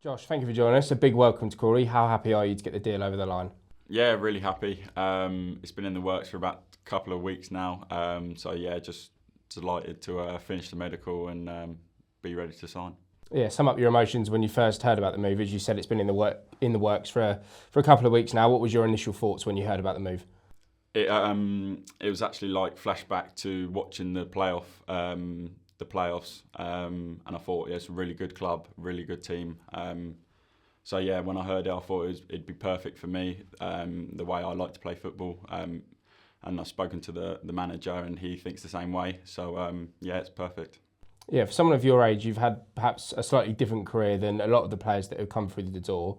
Josh, thank you for joining us. A big welcome to Crawley. How happy are you to get the deal over the line? Yeah, really happy. It's been in the works for about a couple of weeks now. Just delighted to finish the medical and be ready to sign. Yeah, sum up your emotions when you first heard about the move. As you said, it's been in the works for a couple of weeks now. What was your initial thoughts when you heard about the move? It was actually like flashback to watching the playoffs, and I thought it's a really good club, really good team. When I heard it, I thought it'd be perfect for me, the way I like to play football. And I've spoken to the manager, and he thinks the same way. It's perfect. Yeah, for someone of your age, you've had perhaps a slightly different career than a lot of the players that have come through the door.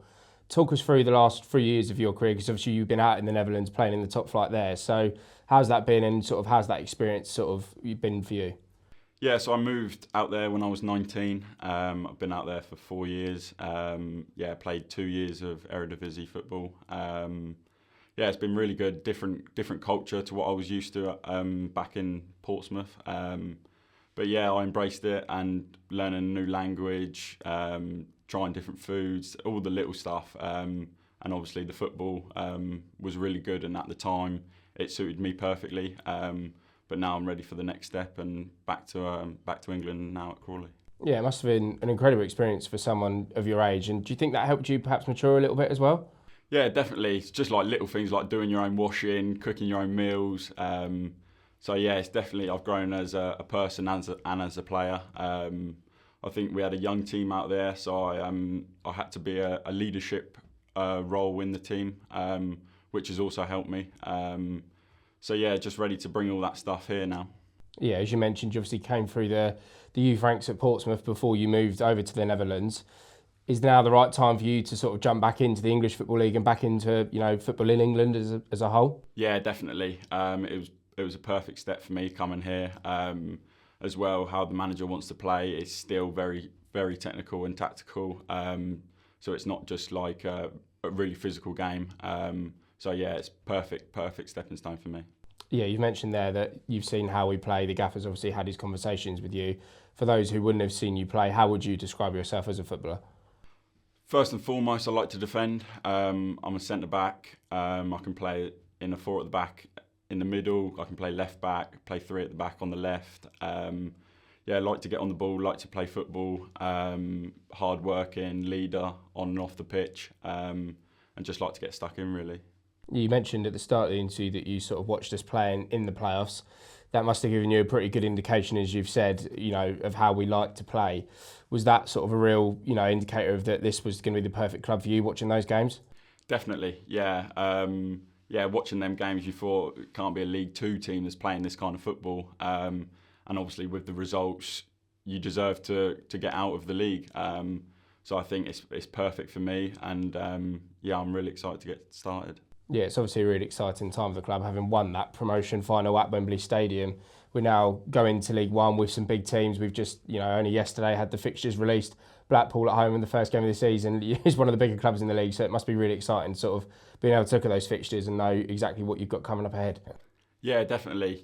Talk us through the last 3 years of your career, because obviously you've been out in the Netherlands playing in the top flight there. So how's that been, and sort of how's that experience sort of been for you? Yeah, so I moved out there when I was 19. I've been out there for 4 years. Played 2 years of Eredivisie football. It's been really good. Different culture to what I was used to back in Portsmouth. I embraced it, and learning a new language, trying different foods, all the little stuff. And obviously the football was really good, and at the time it suited me perfectly. But now I'm ready for the next step and back to England now at Crawley. Yeah, it must have been an incredible experience for someone of your age. And do you think that helped you perhaps mature a little bit as well? Yeah, definitely. It's just like little things like doing your own washing, cooking your own meals. It's definitely, I've grown as a person and as a player. I think we had a young team out there, so I had to be a leadership role in the team, which has also helped me. Just ready to bring all that stuff here now. Yeah, as you mentioned, you obviously came through the youth ranks at Portsmouth before you moved over to the Netherlands. Is now the right time for you to sort of jump back into the English Football League and back into football in England as a whole? Yeah, definitely. It was a perfect step for me coming here. As well, how the manager wants to play is still very, very technical and tactical. So it's not just like a really physical game. It's perfect stepping stone for me. Yeah, you've mentioned there that you've seen how we play. The gaffer's obviously had his conversations with you. For those who wouldn't have seen you play, how would you describe yourself as a footballer? First and foremost, I like to defend. I'm a centre-back. I can play in a 4 at the back, in the middle. I can play left-back, play 3 at the back on the left. I like to get on the ball, like to play football. Hard-working, leader on and off the pitch. And just like to get stuck in, really. You mentioned at the start of the interview that you sort of watched us playing in the playoffs. That must have given you a pretty good indication, as you've said, of how we like to play. Was that sort of a real, indicator of that this was going to be the perfect club for you, watching those games? Definitely, yeah. Watching them games, you thought it can't be a League Two team that's playing this kind of football. And obviously with the results, you deserve to get out of the league. So I think it's perfect for me, and I'm really excited to get started. Yeah, it's obviously a really exciting time for the club, having won that promotion final at Wembley Stadium. We're now going to League One with some big teams. We've just, only yesterday had the fixtures released. Blackpool at home in the first game of the season is one of the bigger clubs in the league, so it must be really exciting sort of being able to look at those fixtures and know exactly what you've got coming up ahead. Yeah, definitely.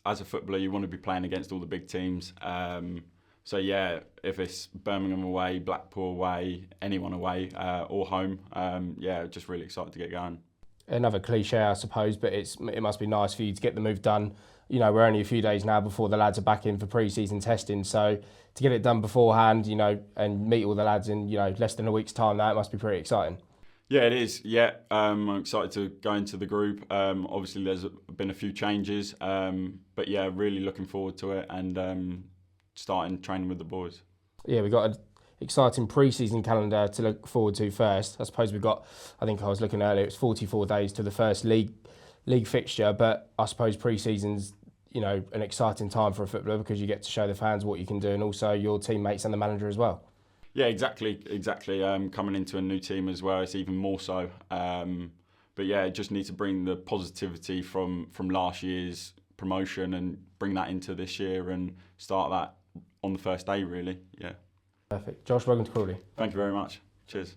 As a footballer, you want to be playing against all the big teams. If it's Birmingham away, Blackpool away, anyone away, or home, just really excited to get going. Another cliche, I suppose, but it must be nice for you to get the move done. We're only a few days now before the lads are back in for pre-season testing, so to get it done beforehand, and meet all the lads in, less than a week's time now, it must be pretty exciting. Yeah, it is. Yeah, I'm excited to go into the group. Obviously, there's been a few changes, really looking forward to it and starting training with the boys. Yeah, we've got an exciting pre-season calendar to look forward to first. I suppose we've got, I think I was looking earlier, it's 44 days to the first league fixture, but I suppose pre-season's an exciting time for a footballer because you get to show the fans what you can do, and also your teammates and the manager as well. Yeah, exactly. Coming into a new team as well, it's even more so. Just need to bring the positivity from last year's promotion and bring that into this year and start that on the first day, really. Yeah. Perfect. Josh, welcome to Crawley. Thank you very much. Cheers.